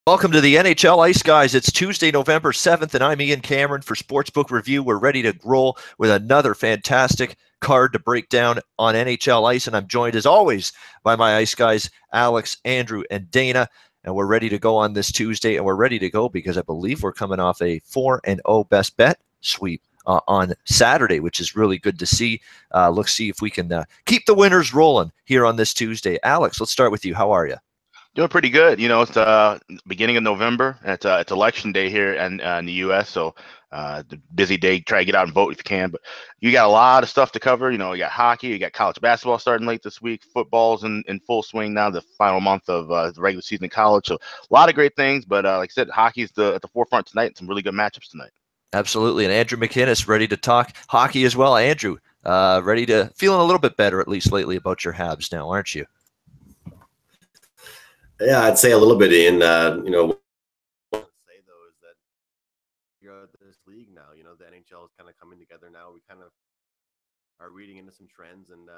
Welcome to the NHL Ice Guys. It's Tuesday, November 7th, and I'm Ian Cameron for Sportsbook Review. We're ready to roll with another fantastic card to break down on NHL Ice, and I'm joined, as always, by my Ice Guys, Alex, Andrew, and Dana, and we're ready to go on this Tuesday, and we're ready to go because I believe we're coming off a 4-0 best bet sweep on Saturday, which is really good to see. Let's see if we can keep the winners rolling here on this Tuesday. Alex, let's start with you. How are you? Doing pretty good. You know, it's beginning of November. It's election day here in the U.S., so the busy day. Try to get out and vote if you can. But you got a lot of stuff to cover. You know, you got hockey, you got college basketball starting late this week. Football's in full swing now, the final month of the regular season in college. So a lot of great things. But like I said, hockey's at the forefront tonight. Some really good matchups tonight. Absolutely. And Andrew McInnes ready to talk hockey as well. Andrew, feeling a little bit better, at least lately, about your Habs now, aren't you? Yeah, I'd say a little bit in, you know, what I say though is that you're at this league now, you know, the NHL is kind of coming together now. We kind of are reading into some trends and,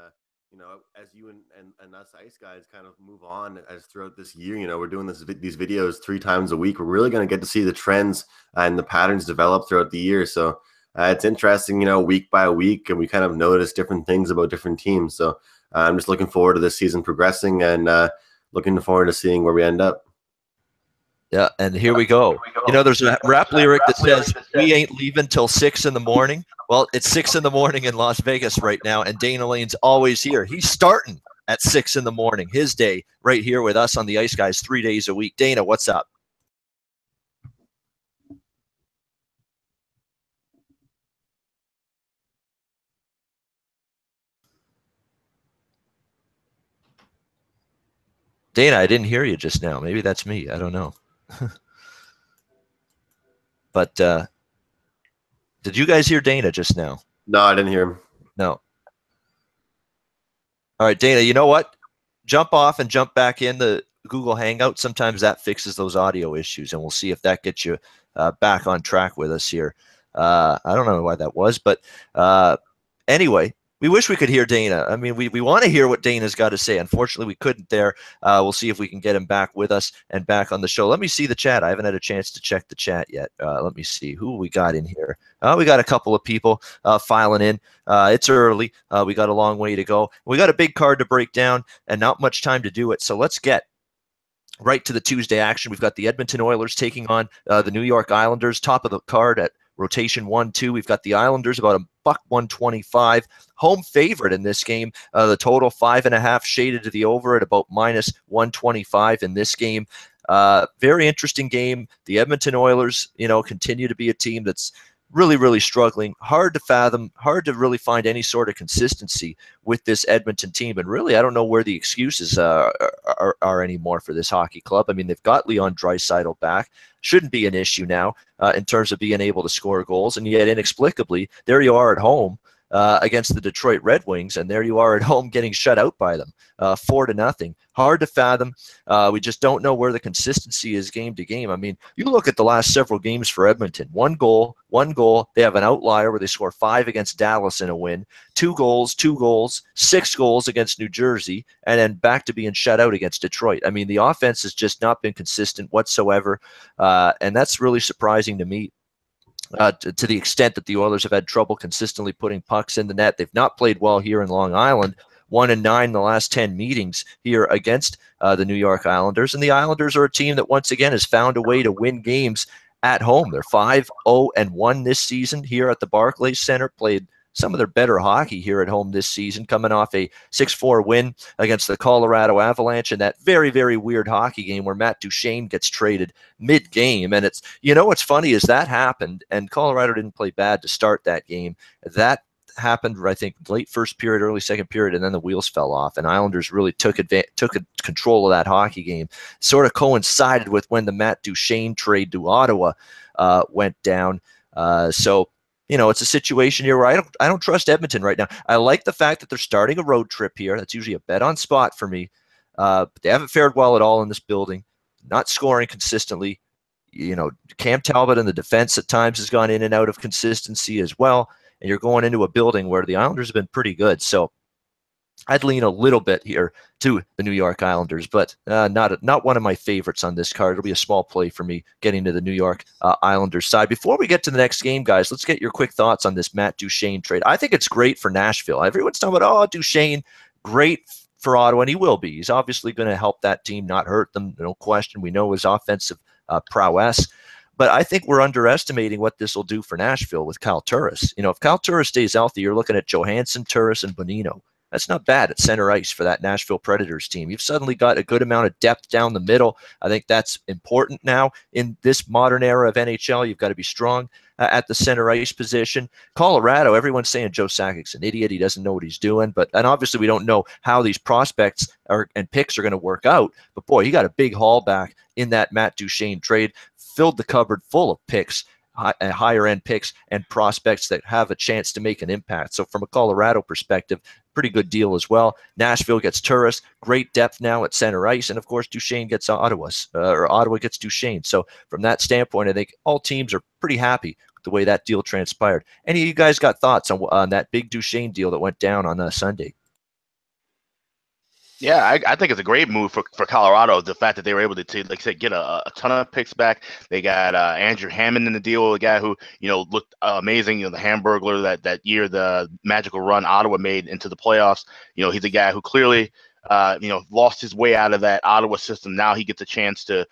you know, as you and us Ice Guys kind of move on as throughout this year, you know, we're doing these videos 3 times a week. We're really going to get to see the trends and the patterns develop throughout the year. So it's interesting, you know, week by week, and we kind of notice different things about different teams. So I'm just looking forward to this season progressing and, looking forward to seeing where we end up. Yeah, and here we go. You know, there's a rap lyric that says, "We ain't leaving till 6 in the morning." Well, it's 6 in the morning in Las Vegas right now, and Dana Lane's always here. He's starting at 6 in the morning, his day, right here with us on the Ice Guys 3 days a week. Dana, what's up? Dana, I didn't hear you just now. Maybe that's me. I don't know. But did you guys hear Dana just now? No, I didn't hear him. No. All right, Dana, you know what? Jump off and jump back in the Google Hangout. Sometimes that fixes those audio issues, and we'll see if that gets you back on track with us here. I don't know why that was, but anyway, we wish we could hear Dana. I mean, we want to hear what Dana's got to say. Unfortunately, we couldn't there. We'll see if we can get him back with us and back on the show. Let me see the chat. I haven't had a chance to check the chat yet. Let me see who we got in here. We got a couple of people filing in. It's early. We got a long way to go. We got a big card to break down and not much time to do it. So let's get right to the Tuesday action. We've got the Edmonton Oilers taking on the New York Islanders, top of the card at rotation 1-2. We've got the Islanders about $1.125, home favorite in this game. The total 5.5 shaded to the over at about -125 in this game. Very interesting game. The Edmonton Oilers, you know, continue to be a team that's really struggling. Hard to fathom, hard to really find any sort of consistency with this Edmonton team. And really, I don't know where the excuses are anymore for this hockey club. I mean, they've got Leon Draisaitl back. Shouldn't be an issue now in terms of being able to score goals. And yet, inexplicably, there you are at home against the Detroit Red Wings, and there you are at home getting shut out by them, 4-0. Hard to fathom. We just don't know where the consistency is game to game. I mean, you look at the last several games for Edmonton, one goal. They have an outlier where they score 5 against Dallas in a win, 2 goals, 6 goals against New Jersey, and then back to being shut out against Detroit. I mean, the offense has just not been consistent whatsoever, and that's really surprising to me. To the extent that the Oilers have had trouble consistently putting pucks in the net. They've not played well here in Long Island, 1-9 in the last 10 meetings here against the New York Islanders. And the Islanders are a team that once again has found a way to win games at home. They're 5-0-1 this season here at the Barclays Center, played some of their better hockey here at home this season, coming off a 6-4 win against the Colorado Avalanche in that very weird hockey game where Matt Duchene gets traded mid-game. And it's, you know, what's funny is that happened, and Colorado didn't play bad to start that game. That happened, I think, late first period, early second period, and then the wheels fell off, and Islanders really took control of that hockey game. Sort of coincided with when the Matt Duchene trade to Ottawa went down. So, you know, it's a situation here where I don't trust Edmonton right now. I like the fact that they're starting a road trip here. That's usually a bet on spot for me. But they haven't fared well at all in this building. Not scoring consistently. You know, Cam Talbot in the defense at times has gone in and out of consistency as well. And you're going into a building where the Islanders have been pretty good. So I'd lean a little bit here to the New York Islanders, but not one of my favorites on this card. It'll be a small play for me getting to the New York Islanders side. Before we get to the next game, guys, let's get your quick thoughts on this Matt Duchene trade. I think it's great for Nashville. Everyone's talking about, oh, Duchene, great for Ottawa, and he will be. He's obviously going to help that team, not hurt them, no question. We know his offensive prowess. But I think we're underestimating what this will do for Nashville with Kyle Turris. If Kyle Turris stays healthy, you're looking at Johansson, Turris, and Bonino. That's not bad at center ice for that Nashville Predators team. You've suddenly got a good amount of depth down the middle. I think that's important now in this modern era of NHL. You've got to be strong at the center ice position. Colorado, everyone's saying Joe Sakic's an idiot. He doesn't know what he's doing. And obviously we don't know how these prospects and picks are going to work out. But boy, he got a big haul back in that Matt Duchene trade, filled the cupboard full of picks, higher end picks and prospects that have a chance to make an impact. So from a Colorado perspective, pretty good deal as well. Nashville gets Turris, great depth now at center ice, and of course Duchene gets Ottawa gets Duchene. So from that standpoint, I think all teams are pretty happy with the way that deal transpired. Any of you guys got thoughts on that big Duchene deal that went down on Sunday? Yeah, I think it's a great move for Colorado. The fact that they were able to like I said, get a ton of picks back. They got Andrew Hammond in the deal, a guy who looked amazing. The Hamburglar that year, the magical run Ottawa made into the playoffs. He's a guy who clearly lost his way out of that Ottawa system. Now he gets a chance to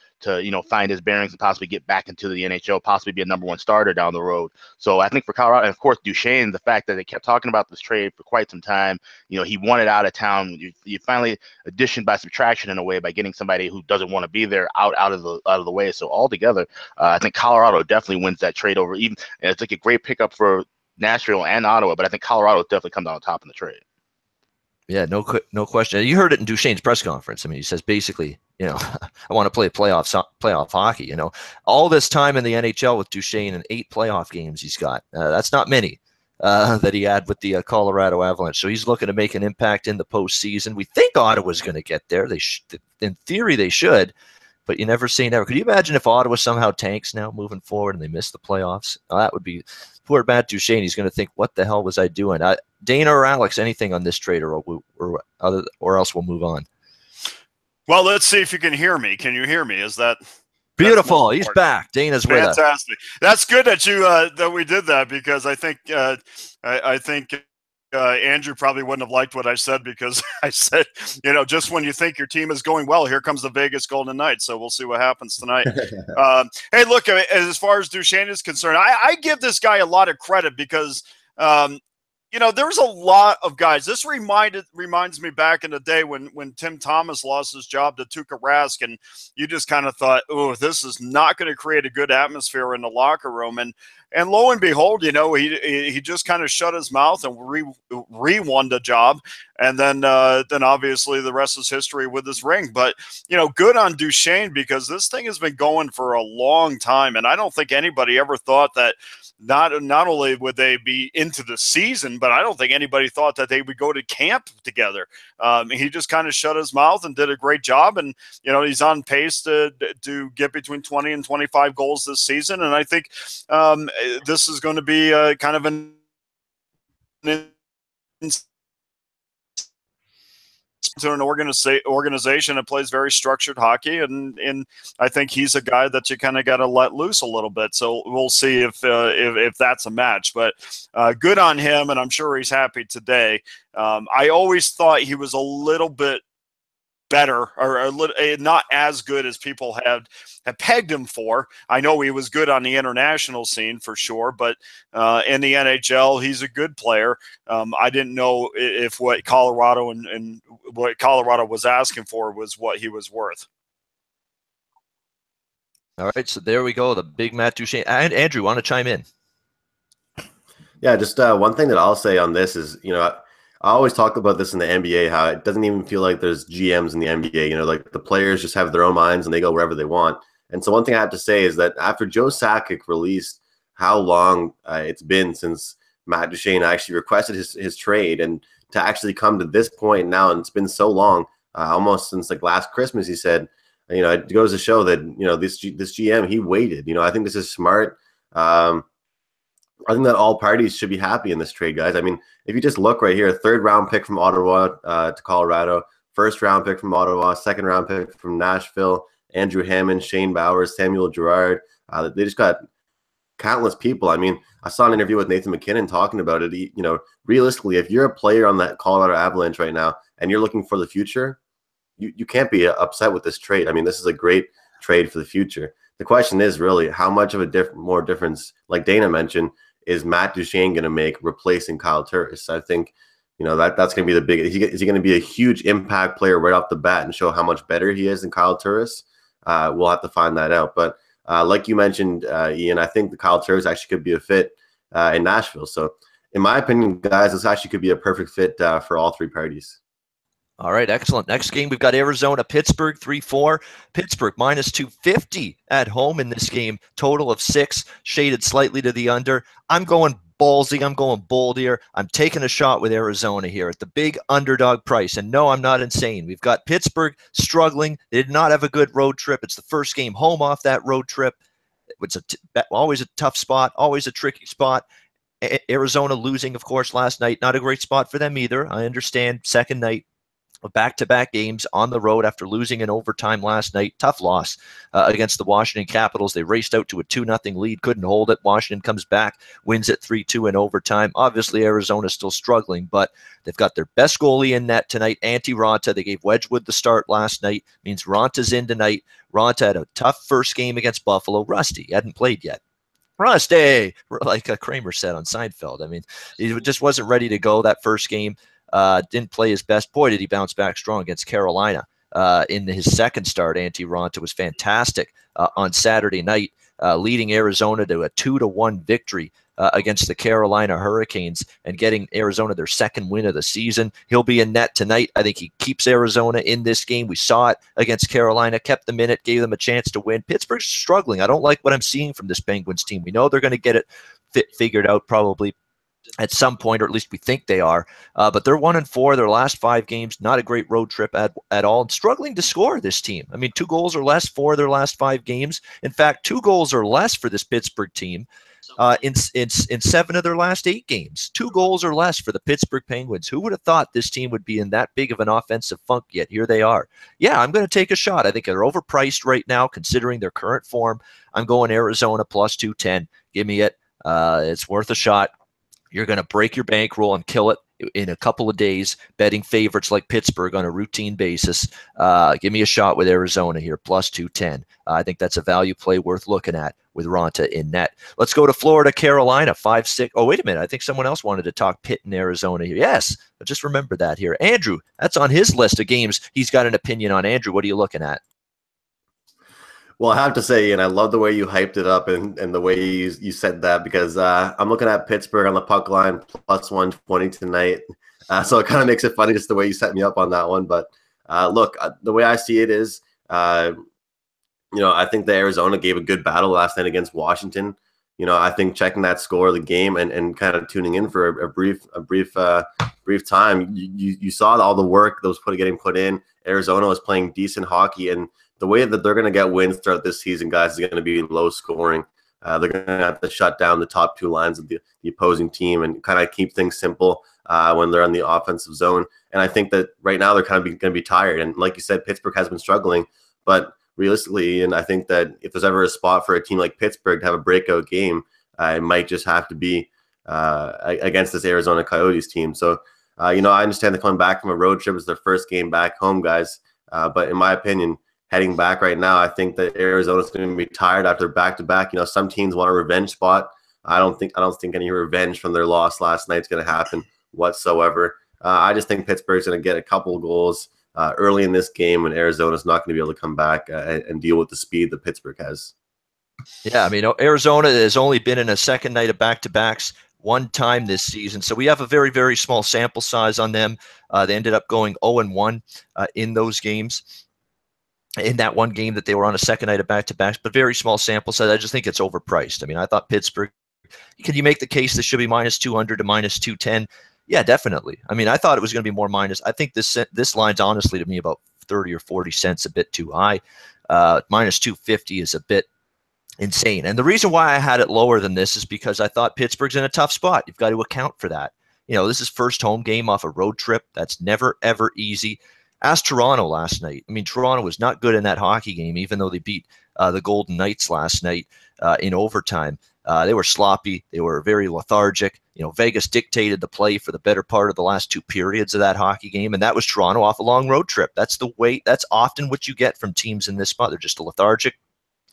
find his bearings and possibly get back into the NHL, possibly be a number one starter down the road. So I think for Colorado, and of course Duchene, the fact that they kept talking about this trade for quite some time, he wanted out of town. You finally addition by subtraction in a way by getting somebody who doesn't want to be there out of the way. So altogether, I think Colorado definitely wins that trade over. And it's like a great pickup for Nashville and Ottawa, but I think Colorado definitely comes out on top in the trade. Yeah, no question. You heard it in Duchene's press conference. I mean, he says basically, I want to play playoff hockey. All this time in the NHL with Duchene and 8 playoff games he's got. That's not many that he had with the Colorado Avalanche. So he's looking to make an impact in the postseason. We think Ottawa's going to get there. In theory, they should, but you never say never. Could you imagine if Ottawa somehow tanks now moving forward and they miss the playoffs? That would be poor Matt Duchene. He's going to think, what the hell was I doing? Dana or Alex, anything on this trade or else we'll move on. Well, let's see if you can hear me. Can you hear me? Is that beautiful? He's back. Dana's with us. Fantastic. That's good that you that we did that, because I think Andrew probably wouldn't have liked what I said, because I said, just when you think your team is going well, here comes the Vegas Golden Knights. So we'll see what happens tonight. Hey, look, as far as Duchene is concerned, I give this guy a lot of credit because there's a lot of guys. This reminds me back in the day when Tim Thomas lost his job to Tuukka Rask, and you just kind of thought, oh, this is not going to create a good atmosphere in the locker room. And lo and behold, he just kind of shut his mouth and re-won the job. And then obviously the rest is history with this ring. But, good on Duchene, because this thing has been going for a long time. And I don't think anybody ever thought that not only would they be into the season, but I don't think anybody thought that they would go to camp together. He just kind of shut his mouth and did a great job. And, he's on pace to get between 20 and 25 goals this season. And I think this is going to be kind of an to an organization that plays very structured hockey, and I think he's a guy that you kind of got to let loose a little bit. So we'll see if that's a match. But good on him, and I'm sure he's happy today. I always thought he was a little bit better, or not as good as people have pegged him for. I know he was good on the international scene for sure, but in the NHL, he's a good player. I didn't know if what Colorado and what Colorado was asking for was what he was worth. All right, so there we go. The big Matt Duchene. And Andrew, want to chime in? Yeah, just one thing that I'll say on this is, I always talk about this in the NBA, how it doesn't even feel like there's GMs in the NBA. Like the players just have their own minds and they go wherever they want. And so one thing I have to say is that after Joe Sakic released how long it's been since Matt Duchene actually requested his trade, and to actually come to this point now, and it's been so long, almost since like last Christmas, he said, it goes to show that, this GM, he waited. I think this is smart. I think that all parties should be happy in this trade, guys. I mean, if you just look right here, 3rd round pick from Ottawa to Colorado, 1st round pick from Ottawa, 2nd round pick from Nashville, Andrew Hammond, Shane Bowers, Samuel Girard. They just got countless people. I mean, I saw an interview with Nathan McKinnon talking about it. You know, realistically, if you're a player on that Colorado Avalanche right now and you're looking for the future, you can't be upset with this trade. I mean, this is a great trade for the future. The question is really how much of a more difference, like Dana mentioned, is Matt Duchene going to make replacing Kyle Turris? I think, you know, that's going to be the big. Is he going to be a huge impact player right off the bat and show how much better he is than Kyle Turris? We'll have to find that out. But like you mentioned, Ian, I think the Kyle Turris actually could be a fit in Nashville. So in my opinion, guys, this actually could be a perfect fit for all 3 parties. All right, excellent. Next game, we've got Arizona, Pittsburgh, 3-4. Pittsburgh minus 250 at home in this game. Total of 6, shaded slightly to the under. I'm going ballsy. I'm going bold here. I'm taking a shot with Arizona here at the big underdog price. And no, I'm not insane. We've got Pittsburgh struggling. They did not have a good road trip. It's the first game home off that road trip. It's always a tough spot, always a tricky spot. Arizona losing, of course, last night. Not a great spot for them either. I understand. Second night. Back-to-back games on the road after losing in overtime last night. Tough loss against the Washington Capitals. They raced out to a 2-0 lead, couldn't hold it. Washington comes back, wins it 3-2 in overtime. Obviously, Arizona's still struggling, but they've got their best goalie in net tonight, Antti Raanta. They gave Wedgwood the start last night. Means Ranta's in tonight. Raanta had a tough first game against Buffalo. Rusty hadn't played yet. Rusty, like Kramer said on Seinfeld. I mean, he just wasn't ready to go that first game. Didn't play his best. Boy, did he bounce back strong against Carolina. In his second start, Antti Raanta was fantastic on Saturday night, leading Arizona to a 2-1 victory against the Carolina Hurricanes and getting Arizona their second win of the season. He'll be in net tonight. I think he keeps Arizona in this game. We saw it against Carolina, kept them in it, gave them a chance to win. Pittsburgh's struggling. I don't like what I'm seeing from this Penguins team. We know they're going to get it figured out probably at some point, or at least we think they are. But they're 1-4 their last 5 games. Not a great road trip at all. And struggling to score, this team. I mean, 2 goals or less for their last 5 games. In fact, 2 goals or less for this Pittsburgh team in 7 of their last 8 games. 2 goals or less for the Pittsburgh Penguins. Who would have thought this team would be in that big of an offensive funk yet? Here they are. Yeah, I'm going to take a shot. I think they're overpriced right now considering their current form. I'm going Arizona plus 210. Give me it. It's worth a shot. You're going to break your bankroll and kill it in a couple of days, betting favorites like Pittsburgh on a routine basis. Give me a shot with Arizona here, plus 210. I think that's a value play worth looking at with Raanta in net. Let's go to Florida, Carolina, 5-6. Oh, wait a minute. I think someone else wanted to talk Pitt in Arizona here. Yes, I just remember that here. Andrew, that's on his list of games. He's got an opinion on. Andrew, what are you looking at? Well, I have to say, and I love the way you hyped it up and the way you said that, because I'm looking at Pittsburgh on the puck line plus 120 tonight. So it kind of makes it funny just the way you set me up on that one. But look, the way I see it is, I think the Arizona gave a good battle last night against Washington. I think checking that score of the game and kind of tuning in for a brief time, you saw all the work that was getting put in. Arizona was playing decent hockey, and the way that they're going to get wins throughout this season, guys, is going to be low scoring. They're going to have to shut down the top 2 lines of the opposing team and kind of keep things simple when they're in the offensive zone. And I think that right now they're kind of going to be tired. And like you said, Pittsburgh has been struggling, but realistically, and I think that if there's ever a spot for a team like Pittsburgh to have a breakout game, it might just have to be against this Arizona Coyotes team. So, I understand they're coming back from a road trip. It's their first game back home, guys. But in my opinion, heading back right now, I think that Arizona's going to be tired after back-to-back. Some teams want a revenge spot. I don't think any revenge from their loss last night is going to happen whatsoever. I just think Pittsburgh's going to get a couple of goals early in this game, and Arizona's not going to be able to come back and deal with the speed that Pittsburgh has. Yeah, I mean, Arizona has only been in a second night of back-to-backs one time this season. So we have a very, very small sample size on them. They ended up going 0-1 in those games. In that one game that they were on a second night of back-to-backs, but very small sample size. I just think it's overpriced. I mean, I thought Pittsburgh, can you make the case this should be minus 200 to minus 210? Yeah, definitely. I mean, I thought it was going to be more minus. I think this line's honestly to me about 30 or 40 cents a bit too high. Minus 250 is a bit insane. And the reason why I had it lower than this is because I thought Pittsburgh's in a tough spot. You've got to account for that. This is first home game off a road trip. That's never, ever easy. Ask Toronto last night. I mean, Toronto was not good in that hockey game, even though they beat the Golden Knights last night in overtime. They were sloppy. They were very lethargic. Vegas dictated the play for the better part of the last 2 periods of that hockey game, and that was Toronto off a long road trip. That's the way. That's often what you get from teams in this spot. They're just lethargic,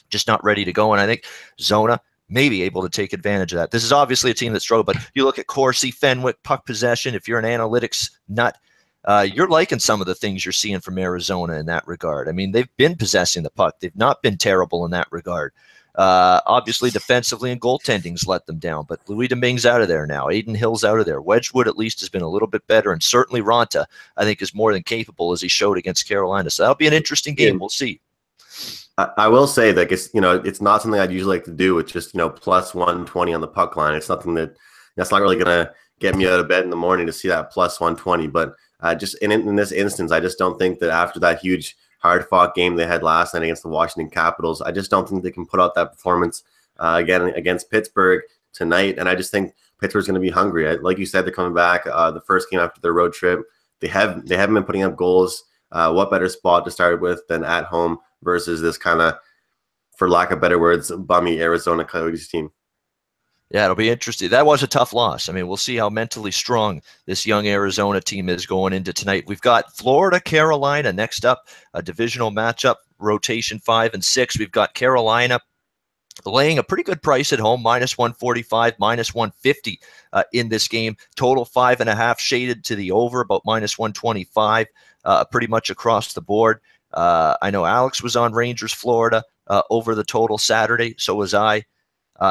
just not ready to go. And I think Zona may be able to take advantage of that. This is obviously a team that struggled, but you look at Corsi, Fenwick, puck possession. If you're an analytics nut, you're liking some of the things you're seeing from Arizona in that regard. I mean, they've been possessing the puck. They've not been terrible in that regard. Obviously, defensively and goaltending's let them down, but Louis Domingue's out of there now. Aiden Hill's out of there. Wedgwood at least has been a little bit better, and certainly Ronta, I think, is more than capable as he showed against Carolina. So that'll be an interesting game. We'll see. I will say that it's not something I'd usually like to do with just plus 120 on the puck line. It's nothing that's not really gonna get me out of bed in the morning to see that plus 120. But just in this instance, I just don't think that after that huge hard-fought game they had last night against the Washington Capitals, I just don't think they can put out that performance again against Pittsburgh tonight. And I just think Pittsburgh's going to be hungry. Like you said, they're coming back. The first game after their road trip, they haven't been putting up goals. What better spot to start with than at home versus this kind of, for lack of better words, bummy Arizona Coyotes team? Yeah, it'll be interesting. That was a tough loss. I mean, we'll see how mentally strong this young Arizona team is going into tonight. We've got Florida, Carolina next up, a divisional matchup, rotation 5 and 6. We've got Carolina laying a pretty good price at home, -145, -150 in this game. Total 5.5, shaded to the over, about -125, pretty much across the board. I know Alex was on Rangers, Florida, over the total Saturday. So was I.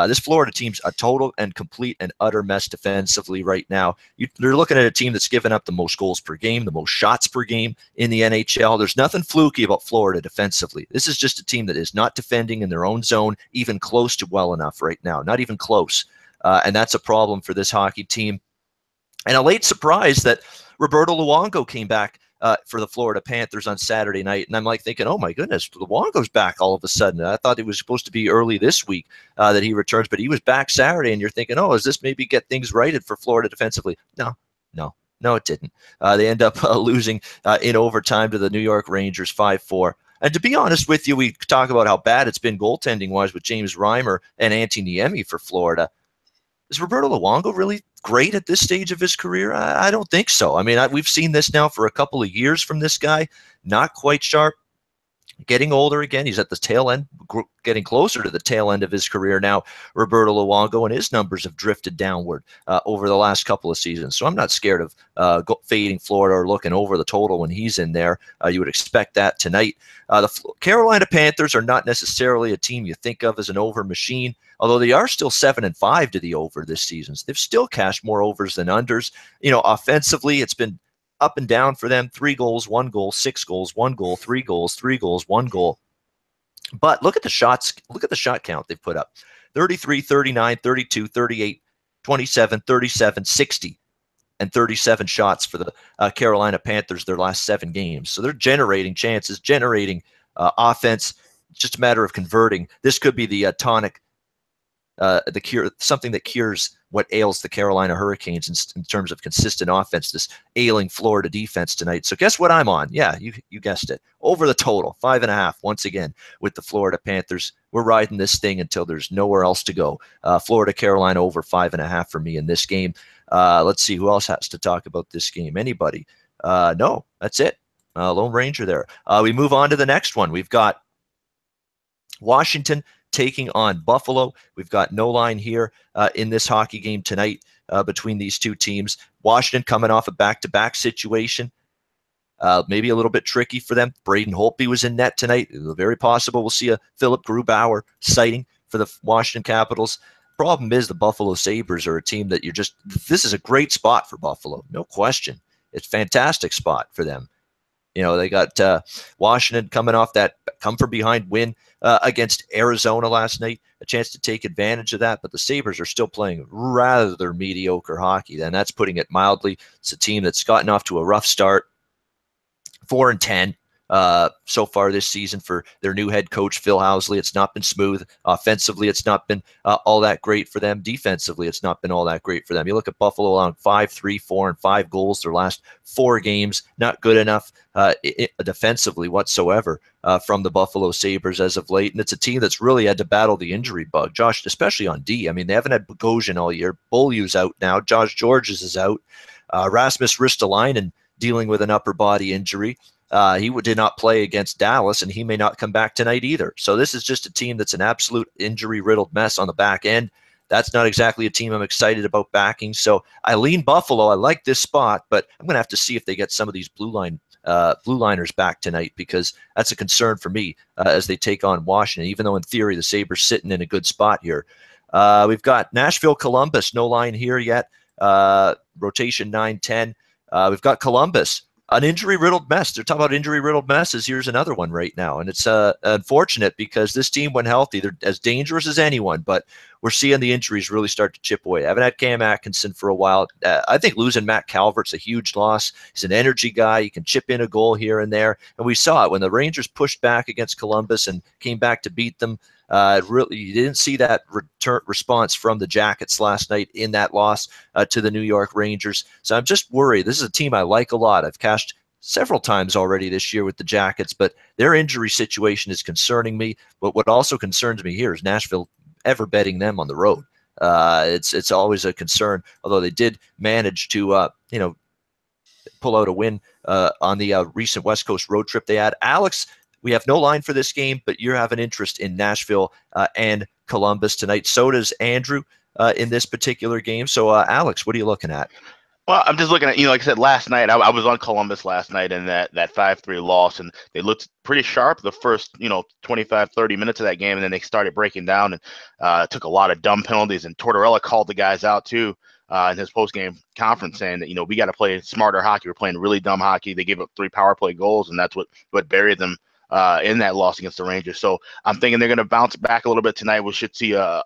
This Florida team's a total and complete and utter mess defensively right now. You're looking at a team that's given up the most goals per game, the most shots per game in the NHL. There's nothing fluky about Florida defensively. This is just a team that is not defending in their own zone even close to well enough right now, not even close. And that's a problem for this hockey team. And a late surprise that Roberto Luongo came back for the Florida Panthers on Saturday night. And I'm like thinking, oh my goodness, Luongo's back all of a sudden. I thought it was supposed to be early this week that he returns, but he was back Saturday, and you're thinking, oh, does this maybe get things righted for Florida defensively? No, it didn't. They end up losing in overtime to the New York Rangers 5-4. And to be honest with you, we talk about how bad it's been goaltending-wise with James Reimer and Antti Niemi for Florida. Is Roberto Luongo really great at this stage of his career? I don't think so. I mean, we've seen this now for a couple of years from this guy. Not quite sharp. Getting older again. He's at the tail end, getting closer to the tail end of his career now, Roberto Luongo, and his numbers have drifted downward over the last couple of seasons. So I'm not scared of fading Florida or looking over the total when he's in there. You would expect that tonight. The Carolina Panthers are not necessarily a team you think of as an over machine, although they are still 7-5 to the over this season. So they've still cashed more overs than unders. Offensively, it's been up and down for them. 3 goals, 1 goal, 6 goals, 1 goal, 3 goals, 3 goals, 1 goal. But look at the shots. Look at the shot count they've put up. 33, 39, 32, 38, 27, 37, 60, and 37 shots for the Carolina Panthers their last 7 games. So they're generating chances, generating offense. It's just a matter of converting. This could be the tonic, the cure, something that cures what ails the Carolina Hurricanes in terms of consistent offense, this ailing Florida defense tonight. So guess what I'm on? Yeah, you guessed it. Over the total, 5.5, once again, with the Florida Panthers. We're riding this thing until there's nowhere else to go. Florida, Carolina over 5.5 for me in this game. Let's see who else has to talk about this game. Anybody? No, that's it. Lone Ranger there. We move on to the next one. We've got Washington taking on Buffalo. We've got no line here in this hockey game tonight between these two teams. Washington coming off a back-to-back situation. Maybe a little bit tricky for them. Braden Holtby was in net tonight. Very possible we'll see a Philip Grubauer sighting for the Washington Capitals. Problem is the Buffalo Sabres are a team that this is a great spot for Buffalo. No question. It's a fantastic spot for them. They got Washington coming off that come-from-behind win against Arizona last night, a chance to take advantage of that, but the Sabres are still playing rather mediocre hockey, and that's putting it mildly. It's a team that's gotten off to a rough start, 4-10, so far this season for their new head coach, Phil Housley. It's not been smooth. Offensively, it's not been all that great for them. Defensively, it's not been all that great for them. You look at Buffalo on 5, 3, 4, and 5 goals their last 4 games. Not good enough defensively whatsoever from the Buffalo Sabres as of late. And it's a team that's really had to battle the injury bug, Josh, especially on D. I mean, they haven't had Bogosian all year. Beaulieu's out now. Josh Georges is out. Rasmus Ristolainen dealing with an upper body injury. He did not play against Dallas, and he may not come back tonight either. So this is just a team that's an absolute injury-riddled mess on the back end. That's not exactly a team I'm excited about backing. So I lean Buffalo. I like this spot, but I'm going to have to see if they get some of these blue liners back tonight, because that's a concern for me as they take on Washington, even though in theory the Sabres sitting in a good spot here. We've got Nashville, Columbus, no line here yet. Rotation 9-10. We've got Columbus, an injury-riddled mess. They're talking about injury-riddled messes. Here's another one right now. And it's unfortunate because this team, when healthy, they're as dangerous as anyone, but we're seeing the injuries really start to chip away. I haven't had Cam Atkinson for a while. I think losing Matt Calvert's a huge loss. He's an energy guy. He can chip in a goal here and there. And we saw it when the Rangers pushed back against Columbus and came back to beat them. Really, you didn't see that response from the Jackets last night in that loss to the New York Rangers. So I'm just worried. This is a team I like a lot. I've cashed several times already this year with the Jackets, but their injury situation is concerning me. But what also concerns me here is Nashville ever betting them on the road. It's always a concern, although they did manage to pull out a win on the recent West Coast road trip they had. Alex, we have no line for this game, but you have an interest in Nashville and Columbus tonight. So does Andrew in this particular game. So, Alex, what are you looking at? Well, I'm just looking at, like I said, last night, I was on Columbus last night in that 5-3 loss, and they looked pretty sharp the first, 25, 30 minutes of that game, and then they started breaking down and took a lot of dumb penalties, and Tortorella called the guys out too in his post-game conference saying that, we got to play smarter hockey. We're playing really dumb hockey. They gave up 3 power play goals, and that's what buried them in that loss against the Rangers. So I'm thinking they're going to bounce back a little bit tonight. We should see a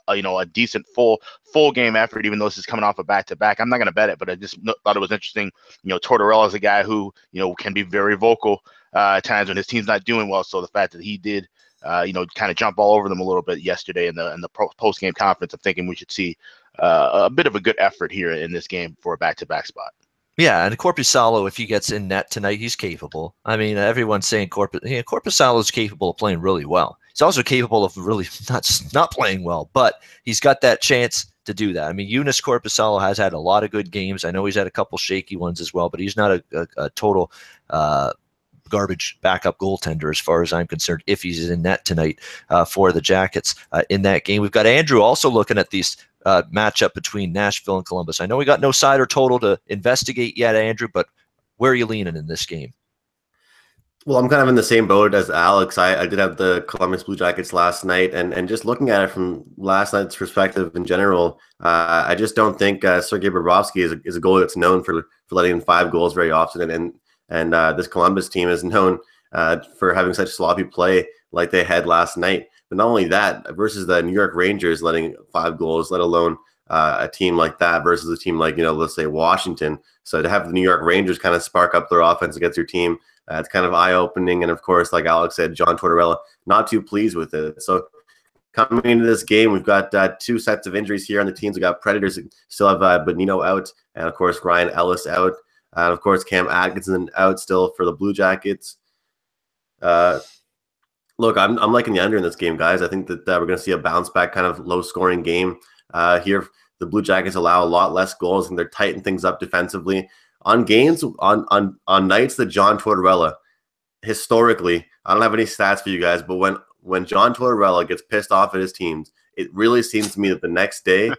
decent full game effort, even though this is coming off a back-to-back. I'm not going to bet it, but I just thought it was interesting. Tortorella is a guy who, can be very vocal at times when his team's not doing well. So the fact that he did, kind of jump all over them a little bit yesterday in the post-game conference, I'm thinking we should see a bit of a good effort here in this game for a back-to-back spot. Yeah, and Korpisalo, if he gets in net tonight, he's capable. I mean, everyone's saying Korpisalo is capable of playing really well. He's also capable of really not playing well, but he's got that chance to do that. I mean, Joonas Korpisalo has had a lot of good games. I know he's had a couple shaky ones as well, but he's not a total garbage backup goaltender as far as I'm concerned if he's in net tonight for the Jackets in that game. We've got Andrew also looking at these matchup between Nashville and Columbus. I know we got no side or total to investigate yet, Andrew, but where are you leaning in this game? Well, I'm kind of in the same boat as Alex. I did have the Columbus Blue Jackets last night, and just looking at it from last night's perspective in general, I just don't think Sergei Bobrovsky is a goalie that's known for letting in 5 goals very often, and this Columbus team is known for having such sloppy play like they had last night. But not only that, versus the New York Rangers letting 5 goals, let alone a team like that versus a team like, let's say Washington. So to have the New York Rangers kind of spark up their offense against your team, it's kind of eye-opening. And, of course, like Alex said, John Tortorella not too pleased with it. So coming into this game, we've got 2 sets of injuries here on the teams. We've got Predators still have Bonino out, and, of course, Ryan Ellis out. And, of course, Cam Atkinson out still for the Blue Jackets. Look, I'm liking the under in this game, guys. I think that we're going to see a bounce-back kind of low-scoring game here. The Blue Jackets allow a lot less goals, and they're tightening things up defensively. On games, on nights that John Tortorella, historically, I don't have any stats for you guys, but when John Tortorella gets pissed off at his teams, it really seems to me that the next day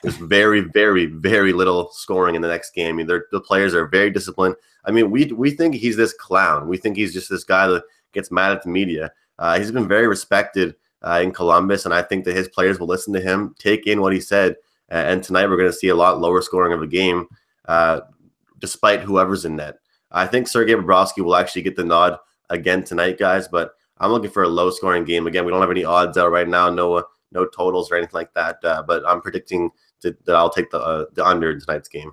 there's very, very, very little scoring in the next game. I mean, the players are very disciplined. I mean, we think he's this clown. We think he's just this guy that gets mad at the media. He's been very respected in Columbus, and I think that his players will listen to him, take in what he said, and tonight we're going to see a lot lower scoring of a game despite whoever's in net. I think Sergei Bobrovsky will actually get the nod again tonight, guys, but I'm looking for a low-scoring game. Again, we don't have any odds out right now, no totals or anything like that, but I'm predicting that I'll take the under in tonight's game.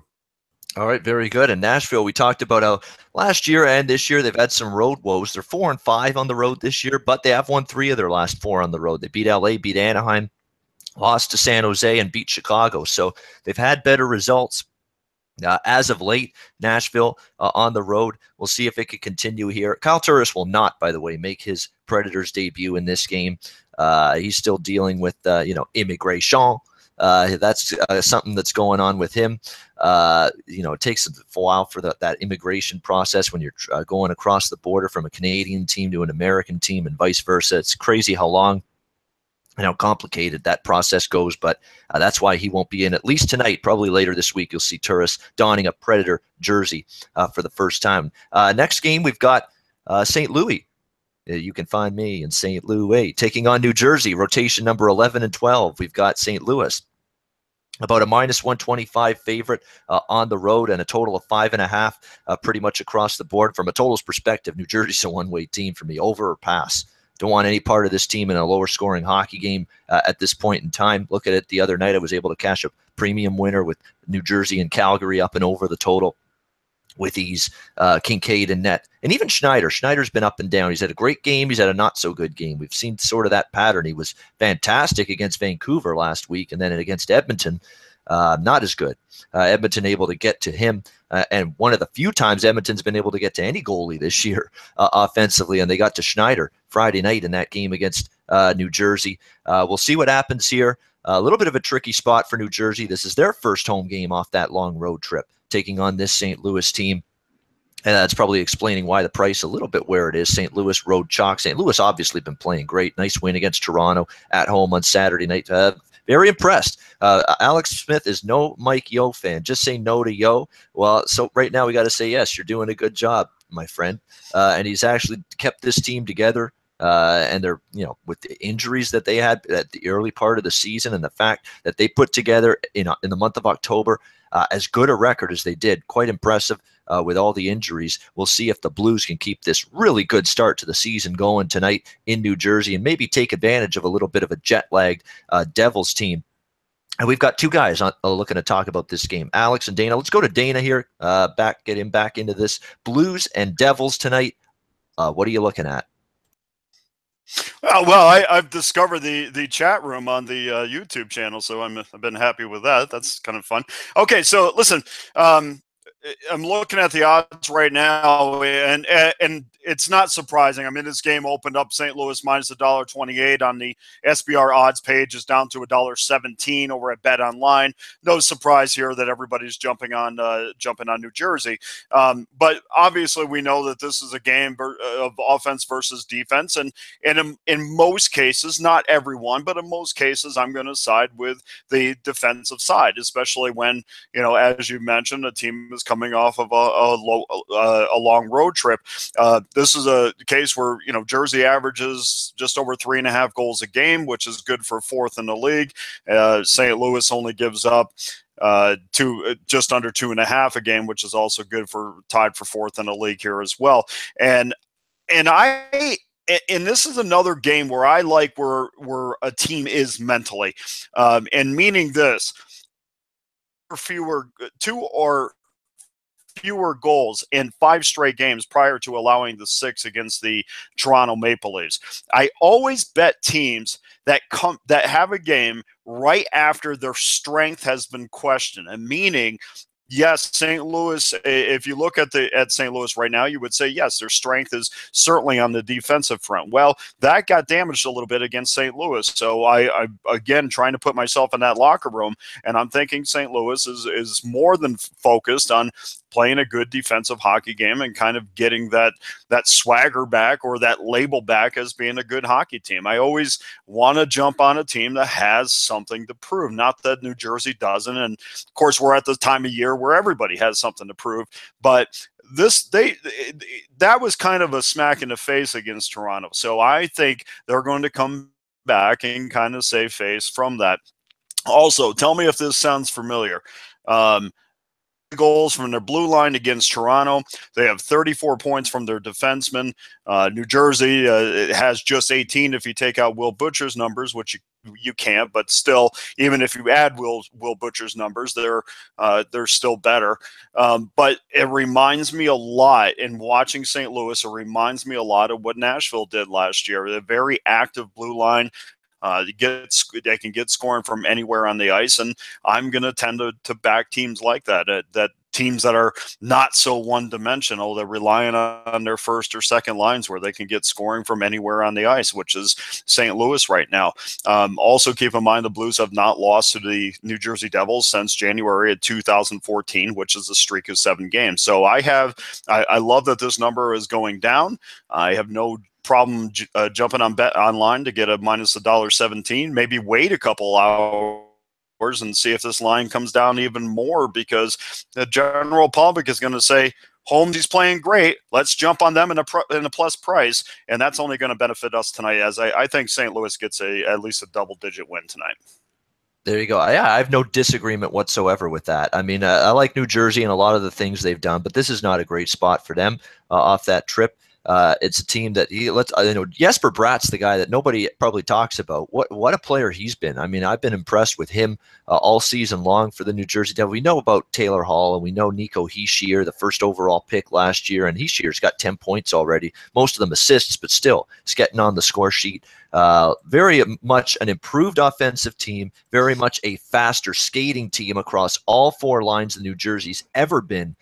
All right, very good. And Nashville, we talked about how last year and this year they've had some road woes. They're 4-5 on the road this year, but they have won 3 of their last 4 on the road. They beat LA, beat Anaheim, lost to San Jose, and beat Chicago. So they've had better results. As of late, Nashville on the road. We'll see if it can continue here. Kyle Turris will not, by the way, make his Predators debut in this game. He's still dealing with, immigration. That's something that's going on with him. It takes a while for that immigration process when you're going across the border from a Canadian team to an American team and vice versa. It's crazy how long and how complicated that process goes, but that's why he won't be in at least tonight. Probably later this week, you'll see Turris donning a Predator jersey for the first time. Next game, we've got St. Louis. You can find me in St. Louis taking on New Jersey, rotation number 11 and 12. We've got St. Louis, about a -125 favorite on the road, and a total of 5.5 pretty much across the board. From a totals perspective, New Jersey's a one-way team for me, over or pass. Don't want any part of this team in a lower scoring hockey game at this point in time. Look at it the other night. I was able to cash a premium winner with New Jersey and Calgary up and over the total with ease. Kincaid and net. And even Schneider. Schneider's been up and down. He's had a great game. He's had a not so good game. We've seen sort of that pattern. He was fantastic against Vancouver last week, and then against Edmonton, not as good. Edmonton able to get to him. And one of the few times Edmonton's been able to get to any goalie this year offensively, and they got to Schneider Friday night in that game against New Jersey. We'll see what happens here. A little bit of a tricky spot for New Jersey. This is their first home game off that long road trip, taking on this St. Louis team. And that's probably explaining why the price a little bit where it is. St. Louis road chalk. St. Louis obviously been playing great. Nice win against Toronto at home on Saturday night. Very impressed. Alex Smith is no Mike Yeo fan. Just say no to Yeo. Well, so right now we got to say yes. You're doing a good job, my friend. And he's actually kept this team together. And they're, with the injuries that they had at the early part of the season, and the fact that they put together in the month of October as good a record as they did, quite impressive with all the injuries. We'll see if the Blues can keep this really good start to the season going tonight in New Jersey, and maybe take advantage of a little bit of a jet-lagged Devils team. And we've got 2 guys looking to talk about this game, Alex and Dana. Let's go to Dana here, get him back into this. Blues and Devils tonight. What are you looking at? Well, I've discovered the chat room on the YouTube channel, so I've been happy with that. That's kind of fun. Okay, so listen, I'm looking at the odds right now, and it's not surprising. I mean, this game opened up St. Louis minus $1.28 on the SBR odds page, is down to $1.17 over at Bet Online. No surprise here that everybody's jumping on New Jersey. But obviously, we know that this is a game of offense versus defense, and in most cases, not everyone, but in most cases, I'm going to side with the defensive side, especially when, as you mentioned, a team is coming off of a long road trip. This is a case where, Jersey averages just over 3.5 goals a game, which is good for 4th in the league. St. Louis only gives up just under 2.5 a game, which is also good for tied for 4th in the league here as well. And this is another game where I like where a team is mentally, and meaning this: two or fewer goals in 5 straight games prior to allowing the 6 against the Toronto Maple Leafs. I always bet teams that have a game right after their strength has been questioned, and meaning, yes, St. Louis, if you look at St. Louis right now, you would say, yes, their strength is certainly on the defensive front. Well, that got damaged a little bit against St. Louis. So I again, trying to put myself in that locker room, and I'm thinking St. Louis is more than focused on playing a good defensive hockey game and kind of getting that swagger back, or that label back as being a good hockey team. I always want to jump on a team that has something to prove. Not that New Jersey doesn't. And of course, we're at the time of year where everybody has something to prove. But that was kind of a smack in the face against Toronto. So I think they're going to come back and kind of save face from that. Also, tell me if this sounds familiar. goals from their blue line against Toronto. They have 34 points from their defensemen. New Jersey has just 18 if you take out Will Butcher's numbers, which you can't, but still, even if you add Will Butcher's numbers, they're still better. But it reminds me a lot, in watching St. Louis, it reminds me a lot of what Nashville did last year. A very active blue line. They can get scoring from anywhere on the ice, and I'm going to tend to back teams like that. That teams that are not so one-dimensional, they're relying on their first or second lines where they can get scoring from anywhere on the ice, which is St. Louis right now. Also, keep in mind the Blues have not lost to the New Jersey Devils since January of 2014, which is a streak of 7 games. So I love that this number is going down. I have no problem jumping on bet online to get a minus $1.17. Maybe wait a couple hours and see if this line comes down even more, because the general public is going to say Holmesy's playing great. Let's jump on them in a plus price, and that's only going to benefit us tonight. As I think St. Louis gets at least a double-digit win tonight. There you go. Yeah, I have no disagreement whatsoever with that. I mean, I like New Jersey and a lot of the things they've done, but this is not a great spot for them off that trip. It's a team that Jesper Bratt's the guy that nobody probably talks about. What a player he's been. I mean, I've been impressed with him all season long for the New Jersey Devils. We know about Taylor Hall, and we know Nico Hischier, the first overall pick last year, and Hischier's got 10 points already, most of them assists, but still, he's getting on the score sheet. Very much an improved offensive team, very much a faster skating team across all 4 lines the New Jersey's ever been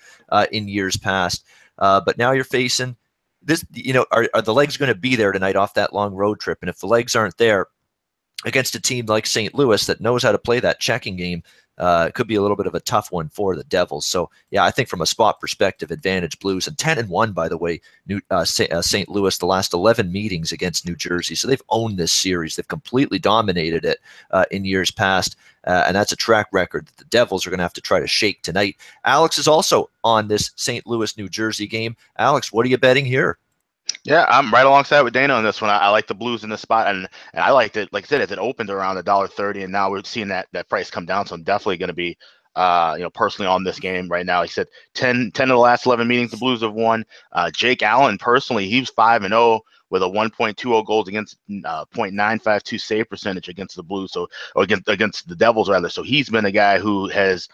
in years past. But now you're facing this, are the legs going to be there tonight off that long road trip? And if the legs aren't there against a team like St. Louis that knows how to play that checking game, it could be a little bit of a tough one for the Devils. So, yeah, I think from a spot perspective, advantage Blues. And 10-1, by the way, St. Louis, the last 11 meetings against New Jersey. So they've owned this series. They've completely dominated it in years past. And that's a track record that the Devils are going to have to try to shake tonight. Alex is also on this St. Louis, New Jersey game. Alex, what are you betting here? Yeah, I'm right alongside with Dana on this one. I like the Blues in this spot, and I liked it. Like I said, it opened around $1.30, and now we're seeing that price come down. So I'm definitely going to be, personally on this game right now. Like I said, 10 of the last 11 meetings the Blues have won. Jake Allen, personally, he was 5-0 with a 1.20 goals against, .952 save percentage against the Blues, so against the Devils rather. So he's been a guy who has,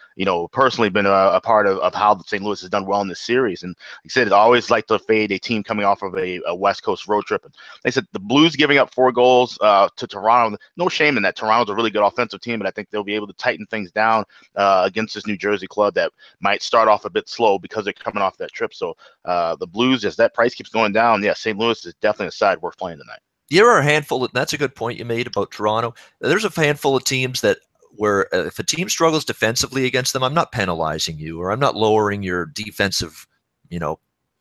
personally been a part of how the St. Louis has done well in this series. And like I said, I always like to fade a team coming off of a West Coast road trip. And like I said, the Blues giving up 4 goals to Toronto, no shame in that. Toronto's a really good offensive team, but I think they'll be able to tighten things down against this New Jersey club that might start off a bit slow because they're coming off that trip. So the Blues, as that price keeps going down, yeah, St. Louis is definitely a side worth playing tonight. There are a handful that's a good point you made about Toronto. There's a handful of teams that where if a team struggles defensively against them, I'm not penalizing you, or I'm not lowering your defensive,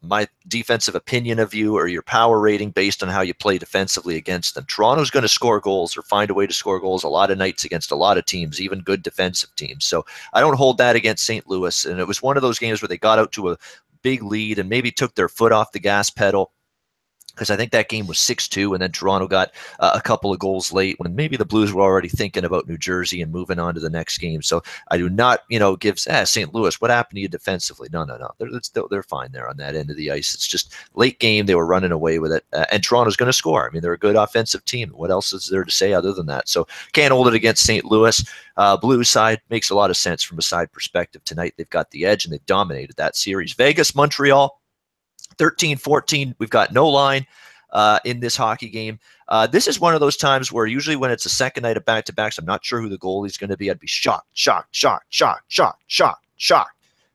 my defensive opinion of you or your power rating based on how you play defensively against them. Toronto's going to score goals or find a way to score goals a lot of nights against a lot of teams, even good defensive teams. So I don't hold that against St. Louis. And it was one of those games where they got out to a big lead and maybe took their foot off the gas pedal, because I think that game was 6-2, and then Toronto got a couple of goals late when maybe the Blues were already thinking about New Jersey and moving on to the next game. So I do not, give St. Louis, what happened to you defensively? No. They're fine there on that end of the ice. It's just late game. They were running away with it, and Toronto's going to score. I mean, they're a good offensive team. What else is there to say other than that? So can't hold it against St. Louis. Blues side makes a lot of sense from a side perspective tonight. They've got the edge, and they've dominated that series. Vegas, Montreal, 13-14. We've got no line in this hockey game. This is one of those times where usually when it's a second night of back-to-backs, I'm not sure who the goalie's going to be. I'd be shocked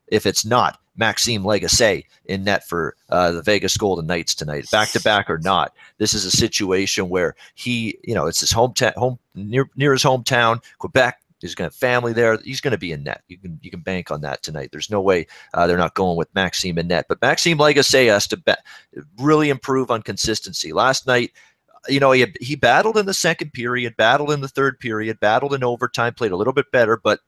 if it's not Maxime Lagacé in net for the Vegas Golden Knights tonight, back-to-back or not. This is a situation where he, it's his hometown, near his hometown, Quebec. He's going to have family there. He's going to be in net. You can bank on that tonight. There's no way they're not going with Maxime in net. But Maxime Lagacé has to really improve on consistency. Last night, he battled in the second period, battled in the third period, battled in overtime, played a little bit better. But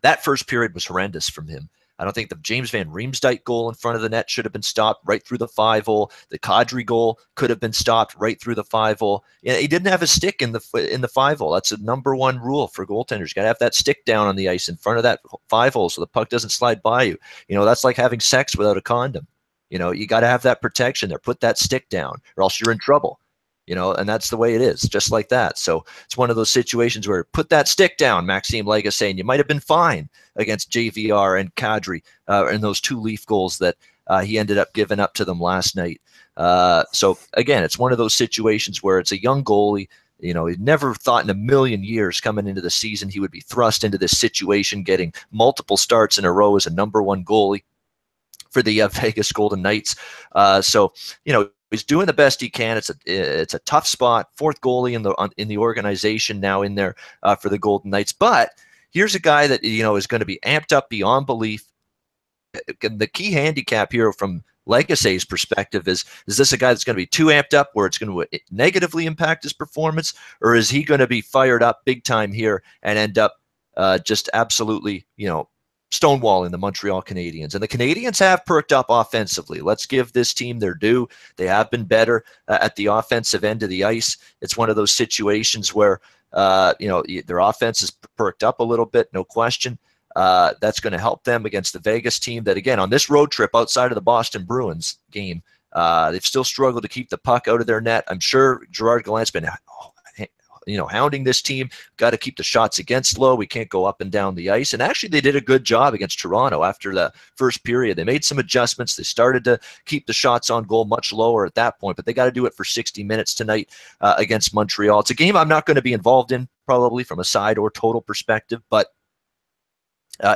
that first period was horrendous from him. I don't think the James Van Riemsdyk goal in front of the net should have been stopped right through the 5-hole. The Kadri goal could have been stopped right through the 5-hole. Yeah, he didn't have a stick in the 5-hole. That's a #1 rule for goaltenders. You got to have that stick down on the ice in front of that 5-hole so the puck doesn't slide by you. That's like having sex without a condom. You got to have that protection there. Put that stick down, or else you're in trouble. And that's the way it is, just like that. So it's one of those situations where put that stick down, Maxime Legace, and you might have been fine against JVR and Kadri in those 2 Leaf goals that he ended up giving up to them last night. So again, it's one of those situations where it's a young goalie. He never thought in a million years coming into the season he would be thrust into this situation, getting multiple starts in a row as a #1 goalie for the Vegas Golden Knights. So he's doing the best he can. It's a tough spot. 4th goalie in the organization now in there for the Golden Knights. But here's a guy that is going to be amped up beyond belief. The key handicap here from Legace's perspective is this a guy that's going to be too amped up where it's going to negatively impact his performance, or is he going to be fired up big time here and end up just absolutely stonewalling the Montreal Canadiens? And the Canadiens have perked up offensively. Let's give this team their due. They have been better at the offensive end of the ice. It's one of those situations where their offense is perked up a little bit, no question. That's going to help them against the Vegas team that, again, on this road trip outside of the Boston Bruins game, they've still struggled to keep the puck out of their net. I'm sure Gerard Gallant's been hounding this team. Got to keep the shots against low. We can't go up and down the ice. And actually, they did a good job against Toronto after the first period. They made some adjustments. They started to keep the shots on goal much lower at that point, but they got to do it for 60 minutes tonight against Montreal. It's a game I'm not going to be involved in probably from a side or total perspective, but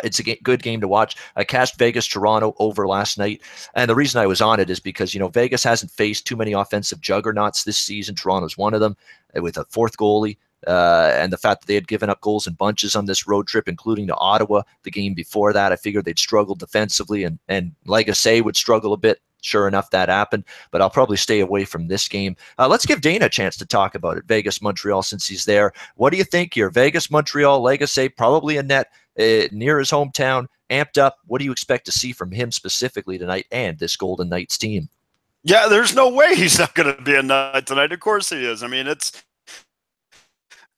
it's a good game to watch. I cast Vegas Toronto over last night, and the reason I was on it is because Vegas hasn't faced too many offensive juggernauts this season. Toronto's one of them with a 4th goalie, and the fact that they had given up goals in bunches on this road trip, including to Ottawa the game before that. I figured they'd struggle defensively, and Legace would struggle a bit. Sure enough, that happened, but I'll probably stay away from this game. Let's give Dana a chance to talk about it. Vegas Montreal, since he's there. What do you think here? Vegas Montreal, Legace, probably a net near his hometown, amped up. What do you expect to see from him specifically tonight and this Golden Knights team? Yeah, there's no way he's not going to be a nut tonight. Of course he is. I mean, it's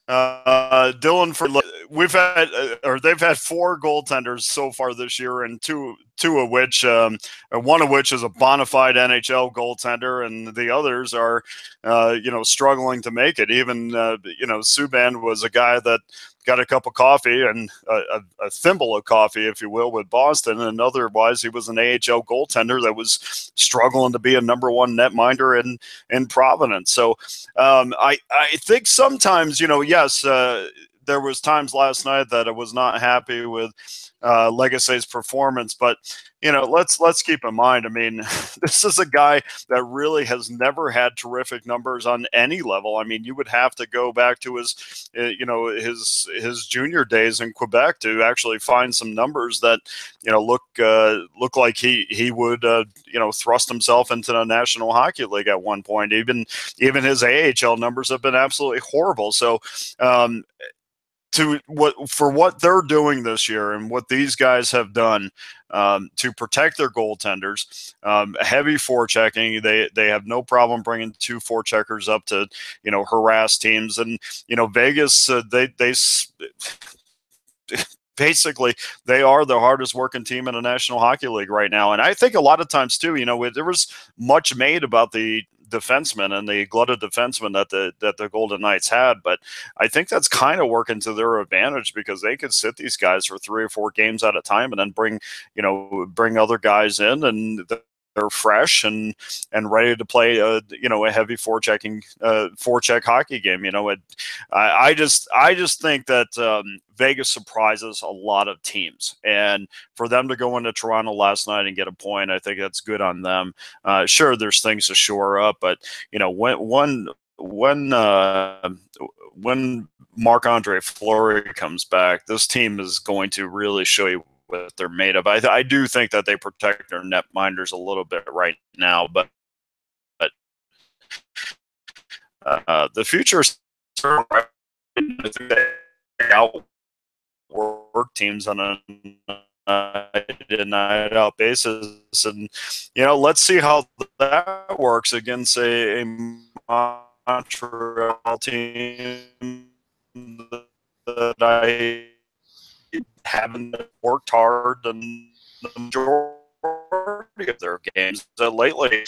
Dylan, they've had 4 goaltenders so far this year, and two of which, one of which is a bona fide NHL goaltender, and the others are, struggling to make it. Even, Subban was a guy that got a cup of coffee and a thimble of coffee, if you will, with Boston, and otherwise he was an AHL goaltender that was struggling to be a #1 netminder in Providence. So I think sometimes, yes, there was times last night that I was not happy with Legace's performance, but let's keep in mind, I mean, this is a guy that really has never had terrific numbers on any level. I mean, you would have to go back to his junior days in Quebec to actually find some numbers that look like he would thrust himself into the National Hockey League at one point. Even his AHL numbers have been absolutely horrible. So for what they're doing this year and what these guys have done to protect their goaltenders, heavy forechecking. They have no problem bringing 2 forecheckers up to harass teams, and Vegas they basically they are the hardest working team in the National Hockey League right now. And I think a lot of times too, there was much made about the defensemen and the glutted defensemen that the Golden Knights had, but I think that's kind of working to their advantage because they could sit these guys for 3 or 4 games at a time and then bring other guys in, and they're fresh and ready to play a heavy forecheck hockey game. I just think that Vegas surprises a lot of teams, and for them to go into Toronto landre night and get a point, I think that's good on them. Sure, there's things to shore up, but when Marc-Andre Fleury comes back, this team is going to really show you what they're made of. I do think that they protect their netminders a little bit right now, but the future is outwork teams on in, night out basis. And, let's see how that works against a Montreal team that I haven't worked hard in the majority of their games lately.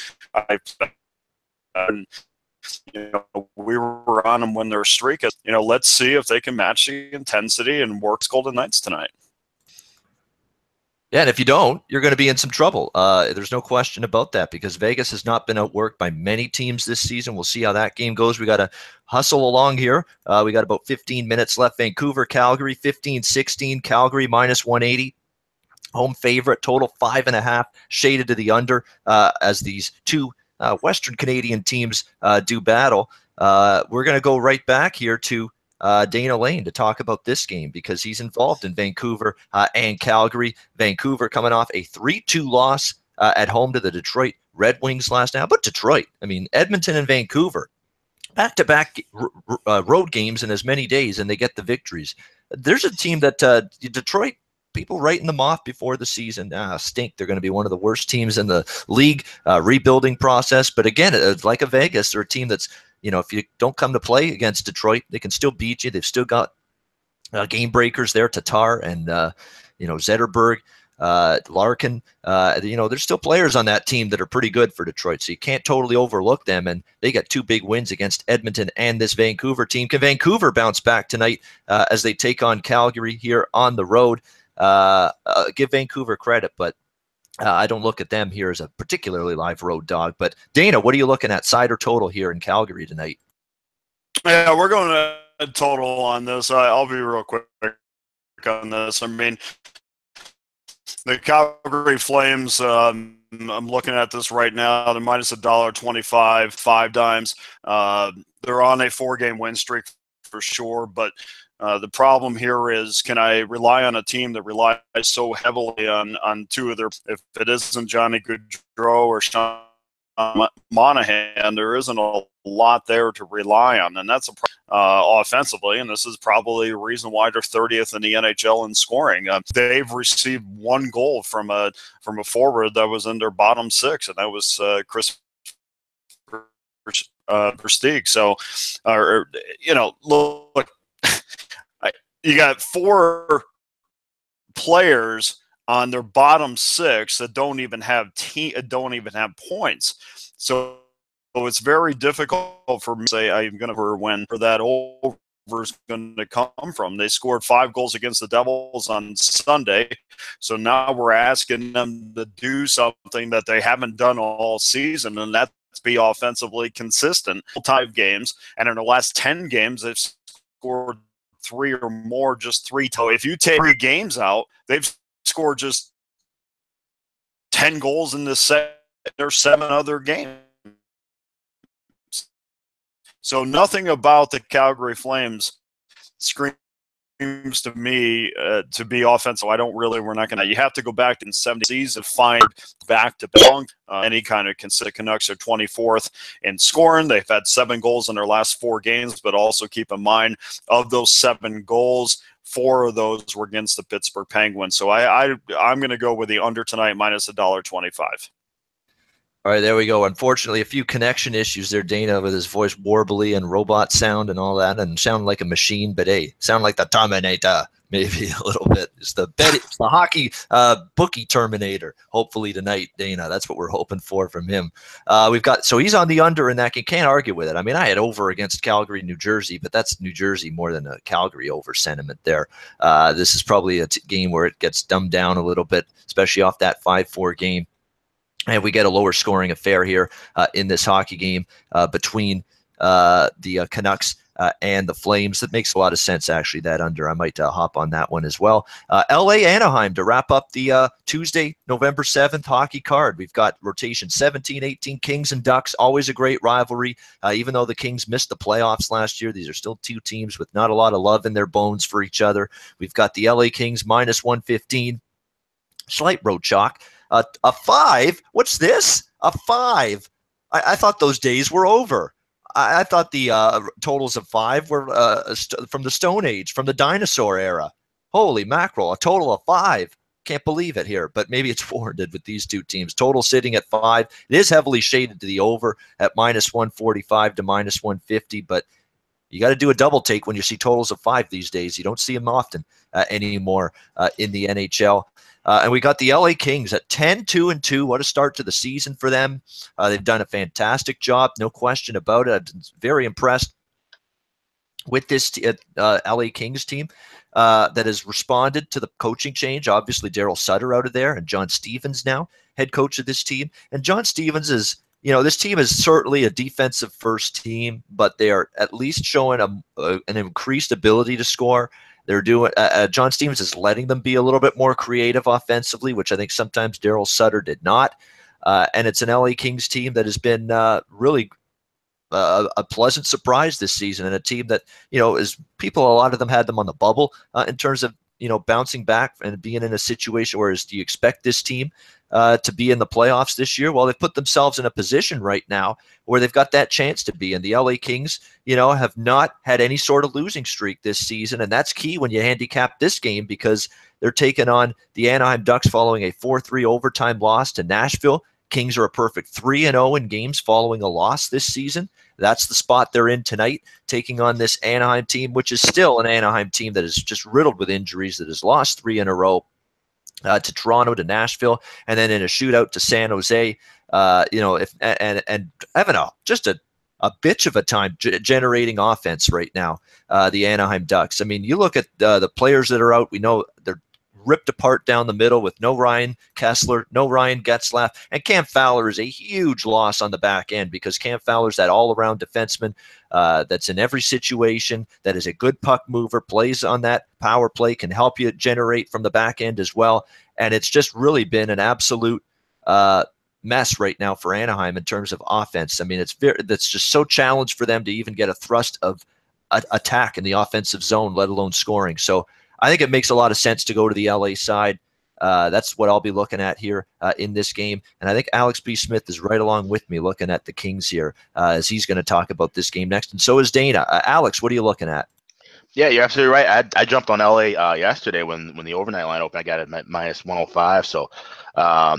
We were on them when they're streaking. Let's see if they can match the intensity and work Golden Knights tonight. Yeah, and if you don't, you're going to be in some trouble. There's no question about that, because Vegas has not been outworked by many teams this season. We'll see how that game goes. We got to hustle along here. We got about 15 minutes left. Vancouver, Calgary, 15-16. Calgary minus 180. Home favorite, total 5.5, shaded to the under, as these two Western Canadian teams do battle. We're going to go right back here to Dana Lane to talk about this game, because he's involved in Vancouver and Calgary. Vancouver coming off a 3-2 loss at home to the Detroit Red Wings last night. But Detroit, Edmonton and Vancouver, back-to-back road games in as many days, and they get the victories. There's a team that Detroit, people writing them off before the season, stink. They're going to be one of the worst teams in the league, rebuilding process. But again, like a Vegas, they're a team that's, if you don't come to play against Detroit, they can still beat you. They've still got game breakers there, Tatar and, Zetterberg, Larkin. There's still players on that team that are pretty good for Detroit, so you can't totally overlook them. And they got two big wins against Edmonton and this Vancouver team. Can Vancouver bounce back tonight as they take on Calgary here on the road? Give Vancouver credit, but I don't look at them here as a particularly live road dog. But Dana, what are you looking at, side or total here in Calgary tonight? Yeah, we're going to total on this. I'll be real quick on this. The Calgary Flames, I'm looking at this right now. They're minus $1.25, 5 dimes. They're on a 4-game win streak for sure, but the problem here is, can I rely on a team that relies so heavily on two of their, if it isn't Johnny Gaudreau or Sean Monahan, there isn't a lot there to rely on, and that's offensively, and this is probably the reason why they're 30th in the NHL in scoring. They've received 1 goal from a forward that was in their bottom 6, and that was Chris Versteeg. So, look, you got 4 players on their bottom 6 that don't even have points. So it's very difficult for me to say I'm going to win for that over is going to come from. They scored 5 goals against the Devils on Sunday. So now we're asking them to do something that they haven't done all season, and that's be offensively consistent. 5 games, and in the last 10 games, they've scored 3 or more, just 3 total. If you take 3 games out, they've scored just 10 goals in this set. There's 7 other games. So nothing about the Calgary Flames screams to me to be offensive. We're not going to. You have to go back in 70s and find back to belong any kind of consider. Canucks are 24th in scoring. They've had 7 goals in their last 4 games, but also keep in mind, of those 7 goals, 4 of those were against the Pittsburgh Penguins. So I'm going to go with the under tonight, minus $1.25. All right, there we go. Unfortunately, a few connection issues there, Dana, with his voice warbly and robot sound and all that, and sound like a machine, but hey, sound like the Terminator, maybe a little bit. It's the hockey bookie Terminator, hopefully tonight, Dana. That's what we're hoping for from him. So he's on the under in that game. Can't argue with it. I had over against Calgary, New Jersey, but that's New Jersey more than a Calgary over sentiment there. This is probably a game where it gets dumbed down a little bit, especially off that 5-4 game. And we get a lower scoring affair here in this hockey game between the Canucks and the Flames. That makes a lot of sense, actually, that under. I might hop on that one as well. LA Anaheim to wrap up the Tuesday, November 7th hockey card. We've got rotation 17-18, Kings and Ducks, always a great rivalry. Even though the Kings missed the playoffs last year, these are still 2 teams with not a lot of love in their bones for each other. We've got the LA Kings minus 115, slight road chalk. A 5? What's this? A 5? I thought those days were over. I thought the totals of 5 were from the Stone Age, from the dinosaur era. Holy mackerel, a total of 5. can't believe it here, but maybe it's warranted with these two teams. Total sitting at 5. It is heavily shaded to the over at -145 to -150, but you got to do a double take when you see totals of 5 these days. You don't see them often anymore in the NHL. And we got the LA Kings at 10-2-2. What a start to the season for them. They've done a fantastic job, no question about it. I'm very impressed with this LA Kings team that has responded to the coaching change. Obviously, Daryl Sutter out of there, and John Stevens now head coach of this team. And John Stevens is, this team is certainly a defensive first team, but they are at least showing an increased ability to score. They're doing John Stevens is letting them be a little bit more creative offensively, which I think sometimes Daryl Sutter did not. And it's an LA Kings team that has been really a pleasant surprise this season, and a team that, is people, a lot of them had them on the bubble in terms of, bouncing back and being in a situation where do you expect this team to be in the playoffs this year? Well, they've put themselves in a position right now where they've got that chance to be. And the LA Kings, have not had any sort of losing streak this season. And that's key when you handicap this game, because they're taking on the Anaheim Ducks following a 4-3 overtime loss to Nashville. Kings are a perfect 3-0 in games following a loss this season. That's the spot they're in tonight, taking on this Anaheim team, which is still an Anaheim team that is just riddled with injuries, that has lost 3 in a row to Toronto, to Nashville, and then in a shootout to San Jose. And having just a bitch of a time generating offense right now, the Anaheim Ducks. I mean, you look at the players that are out. We know they're ripped apart down the middle with no Ryan Kessler, no Ryan Getzlaff, and Cam Fowler is a huge loss on the back end, because Cam Fowler's that all-around defenseman that's in every situation, that is a good puck mover, plays on that power play, can help you generate from the back end as well. And it's just really been an absolute mess right now for Anaheim in terms of offense. I mean, that's just so challenged for them to even get a thrust of attack in the offensive zone, let alone scoring. So I think it makes a lot of sense to go to the LA side. That's what I'll be looking at here in this game. And I think Alex B. Smith is right along with me looking at the Kings here as he's going to talk about this game next. And so is Dana. Alex, what are you looking at? Yeah, you're absolutely right. I jumped on LA yesterday when the overnight line opened. I got it at -105. So,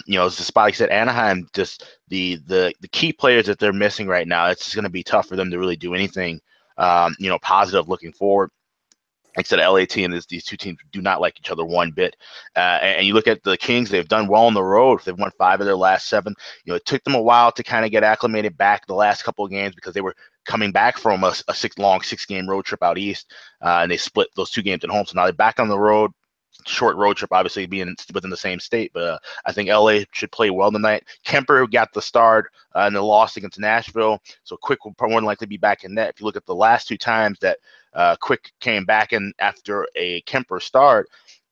it's the spot. Like I said, Anaheim, just the key players that they're missing right now. It's just going to be tough for them to really do anything, positive looking forward. Like I said, LA team, these two teams do not like each other one bit. And you look at the Kings, they've done well on the road. They've won 5 of their last 7. It took them a while to kind of get acclimated back the last couple of games, because they were coming back from a 6-game road trip out east, and they split those 2 games at home. So now they're back on the road. Short road trip, obviously being within the same state, but I think LA should play well tonight. Kemper got the start in the loss against Nashville, so Quick will more than likely be back in net. If you look at the last 2 times that Quick came back in after a Kemper start,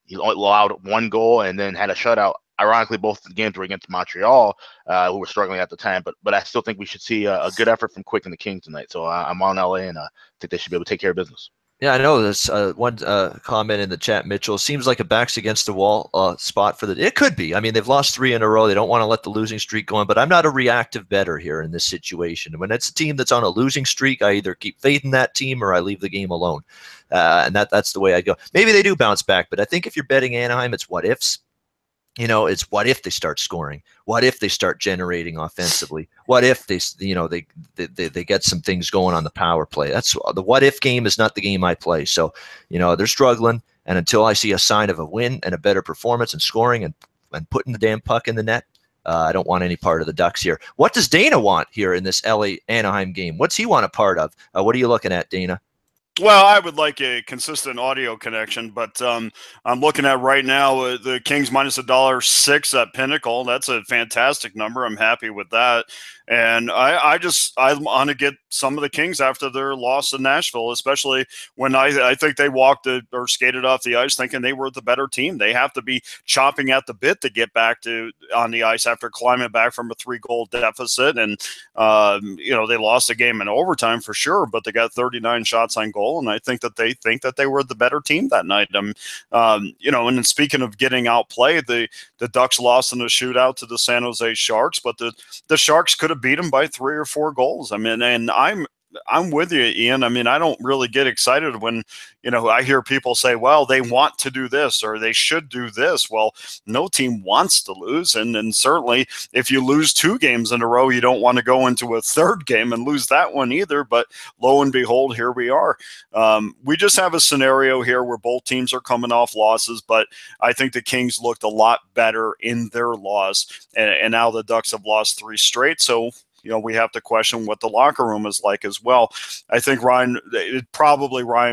he allowed 1 goal and then had a shutout. Ironically, both the games were against Montreal, who were struggling at the time, but I still think we should see a good effort from Quick and the Kings tonight. So I'm on LA, and I think they should be able to take care of business. Yeah, I know this one comment in the chat, Mitchell. Seems like a backs against the wall spot for it could be. I mean, they've lost 3 in a row. They don't want to let the losing streak go on, but I'm not a reactive bettor here in this situation. When it's a team that's on a losing streak, I either keep faith in that team or I leave the game alone. And that's the way I go. Maybe they do bounce back, but I think if you're betting Anaheim, it's what ifs. It's what if they start scoring? What if they start generating offensively? What if they get some things going on the power play? That's the what if game is not the game I play. So, they're struggling, and until I see a sign of a win and a better performance and scoring and putting the damn puck in the net, I don't want any part of the Ducks here. What does Dana want here in this LA Anaheim game? What's he want a part of? What are you looking at, Dana? Well, I would like a consistent audio connection, but I'm looking at right now the Kings minus $1.06 at Pinnacle. That's a fantastic number. I'm happy with that. And I want to get some of the Kings after their loss in Nashville, especially when I think they walked or skated off the ice thinking they were the better team. They have to be chomping at the bit to get back on the ice after climbing back from a 3-goal deficit. And, they lost the game in overtime for sure, but they got 39 shots on goal. And I think that they were the better team that night. And speaking of getting outplayed, the Ducks lost in a shootout to the San Jose Sharks, but the Sharks could have beat them by 3 or 4 goals. I mean, and I'm I'm with you, Ian. I mean, I don't really get excited when, I hear people say, well, they want to do this or they should do this. Well, no team wants to lose. And certainly if you lose 2 games in a row, you don't want to go into a third game and lose that one either. But lo and behold, here we are. We just have a scenario here where both teams are coming off losses, but I think the Kings looked a lot better in their loss. And now the Ducks have lost 3 straight. So, we have to question what the locker room is like as well. I think Ryan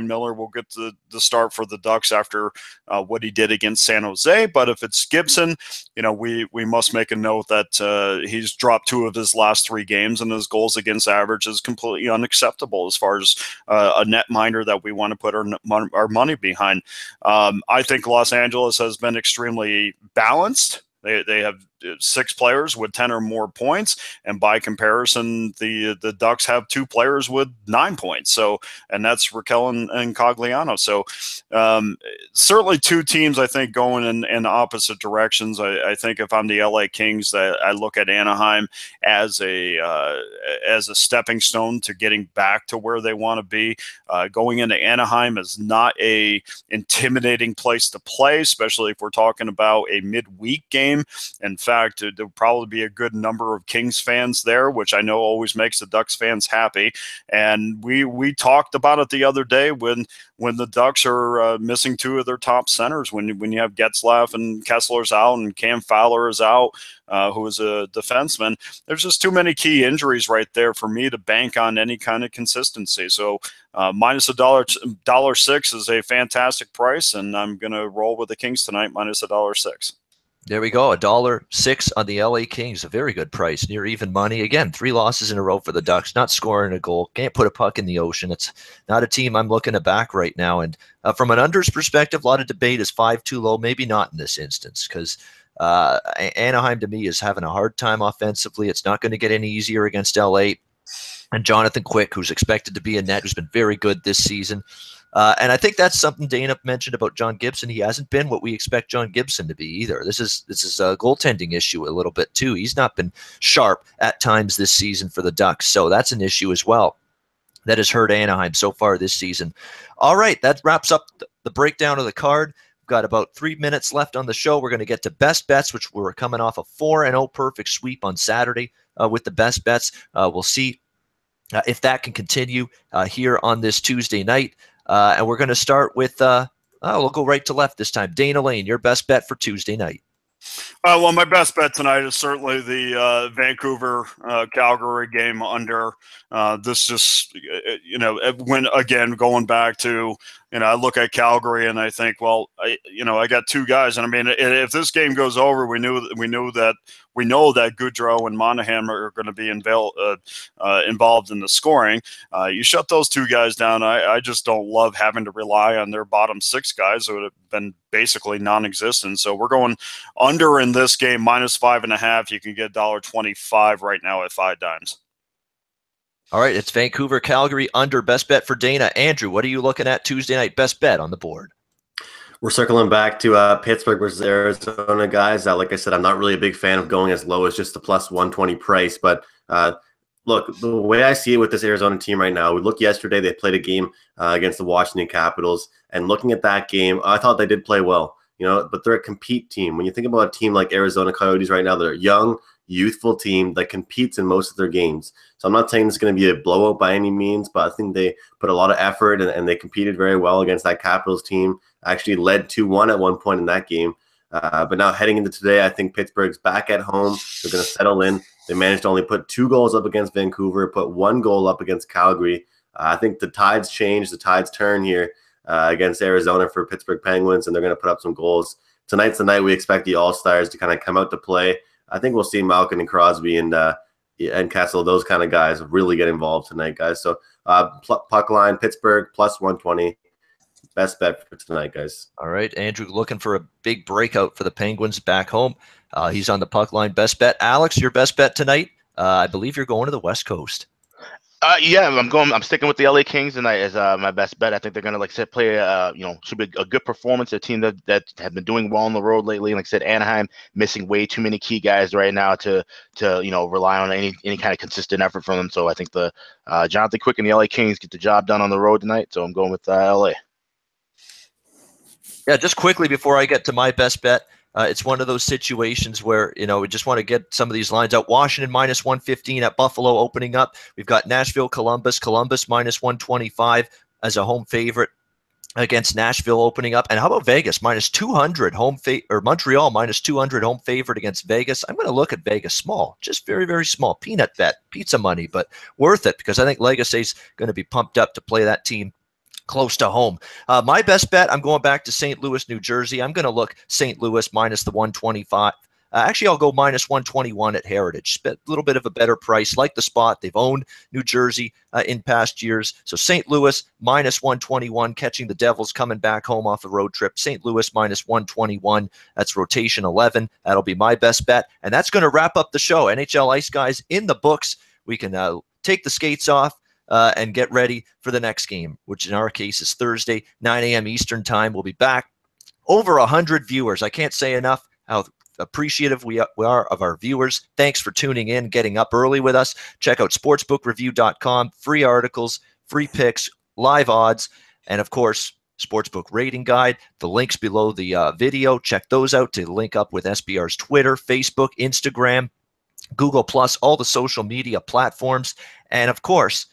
Miller will get the start for the Ducks after what he did against San Jose. But if it's Gibson, we must make a note that he's dropped 2 of his last 3 games, and his goals against average is completely unacceptable as far as a netminder that we want to put our money behind. I think Los Angeles has been extremely balanced. They have 6 players with 10 or more points, and by comparison, the Ducks have 2 players with 9 points. So, and that's Raquel and Cogliano. So, certainly 2 teams I think going in opposite directions. I think if I'm the LA Kings, I look at Anaheim as a stepping stone to getting back to where they want to be. Going into Anaheim is not a intimidating place to play, especially if we're talking about a midweek game. In fact, there'll probably be a good number of Kings fans there, which I know always makes the Ducks fans happy. And we talked about it the other day when the Ducks are missing 2 of their top centers, when you have Getzlaf and Kessler's out and Cam Fowler is out, who is a defenseman. There's just too many key injuries right there for me to bank on any kind of consistency. So minus $1.06 is a fantastic price, and I'm going to roll with the Kings tonight, minus $1.06. There we go. $1.06 on the LA Kings. A very good price, near even money. Again, 3 losses in a row for the Ducks. Not scoring a goal. Can't put a puck in the ocean. It's not a team I'm looking to back right now. And from an unders perspective, a lot of debate. Is 5 too low? Maybe not in this instance, because Anaheim to me is having a hard time offensively. It's not going to get any easier against LA. And Jonathan Quick, who's expected to be a net, who's been very good this season. And I think that's something Dana mentioned about John Gibson. He hasn't been what we expect John Gibson to be either. This is a goaltending issue a little bit too. He's not been sharp at times this season for the Ducks, so that's an issue as well that has hurt Anaheim so far this season. All right, that wraps up the breakdown of the card. We've got about 3 minutes left on the show. We're going to get to best bets, which we're coming off a 4-0 perfect sweep on Saturday with the best bets. We'll see if that can continue here on this Tuesday night. And we're going to start with, we'll go right to left this time. Dana Lane, your best bet for Tuesday night. Well, my best bet tonight is certainly the Vancouver-Calgary game under. This just, when, again, going back to, I look at Calgary and I think, well, I got 2 guys. And I mean, if this game goes over, we know that Goudreau and Monahan are going to be involved in the scoring. You shut those 2 guys down. I just don't love having to rely on their bottom 6 guys who would have been basically non-existent. So we're going under in this game, minus 5.5. You can get $1.25 right now at 5 dimes. All right, it's Vancouver, Calgary under. Best bet for Dana. Andrew, what are you looking at Tuesday night? Best bet on the board. We're circling back to Pittsburgh versus Arizona, guys. Like I said, I'm not really a big fan of going as low as just the plus 120 price. But look, the way I see it with this Arizona team right now, we looked yesterday. They played a game against the Washington Capitals. And looking at that game, I thought they did play well. But they're a compete team. When you think about a team like Arizona Coyotes right now, they're a young, youthful team that competes in most of their games. So I'm not saying it's going to be a blowout by any means, but I think they put a lot of effort and they competed very well against that Capitals team. Actually led 2-1 at one point in that game. But now heading into today, I think Pittsburgh's back at home. They're going to settle in. They managed to only put 2 goals up against Vancouver, put 1 goal up against Calgary. I think the tides change, the tides turn here against Arizona for Pittsburgh Penguins, and they're going to put up some goals. Tonight's the night we expect the All-Stars to kind of come out to play. I think we'll see Malkin and Crosby and Kessel, those kind of guys, really get involved tonight, guys. So puck line, Pittsburgh, plus 120. Best bet for tonight, guys. All right, Andrew looking for a big breakout for the Penguins back home. He's on the puck line. Best bet. Alex, your best bet tonight? I believe you're going to the West Coast. Yeah, I'm sticking with the LA Kings tonight as my best bet. I think they're gonna, like I said, play should be a good performance. A team that have been doing well on the road lately. Like I said, Anaheim missing way too many key guys right now to rely on any kind of consistent effort from them. So I think the Jonathan Quick and the LA Kings get the job done on the road tonight. So I'm going with LA. Yeah, just quickly before I get to my best bet, it's one of those situations where, we just want to get some of these lines out. Washington minus 115 at Buffalo opening up. We've got Nashville, Columbus minus 125 as a home favorite against Nashville opening up. And how about Vegas minus 200 or Montreal minus 200 home favorite against Vegas? I'm going to look at Vegas small, just very, very small. Peanut bet, pizza money, but worth it because I think Legacy's going to be pumped up to play that team close to home. My best bet, I'm going back to St. Louis, New Jersey. I'm going to look St. Louis minus the 125. Actually, I'll go minus 121 at Heritage. A little bit of a better price, like the spot. They've owned New Jersey in past years. So St. Louis minus 121, catching the Devils coming back home off a road trip. St. Louis minus 121. That's rotation 11. That'll be my best bet. And that's going to wrap up the show. NHL Ice Guys in the books. We can take the skates off and get ready for the next game, which in our case is Thursday, 9 a.m. Eastern time. We'll be back. Over 100 viewers. I can't say enough how appreciative we are of our viewers. Thanks for tuning in, getting up early with us. Check out sportsbookreview.com. Free articles, free picks, live odds, and of course, Sportsbook rating guide. The links below the video. Check those out to link up with SBR's Twitter, Facebook, Instagram, Google+, all the social media platforms. And of course,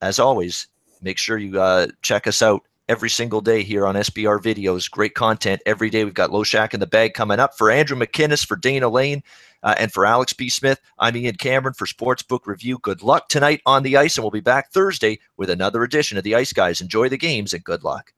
as always, make sure you check us out every single day here on SBR Videos. Great content every day. We've got Low Shack in the Bag coming up. For Andrew McInnes, for Dana Lane, and for Alex B. Smith, I'm Ian Cameron for Sportsbook Review. Good luck tonight on the ice, and we'll be back Thursday with another edition of the Ice Guys. Enjoy the games, and good luck.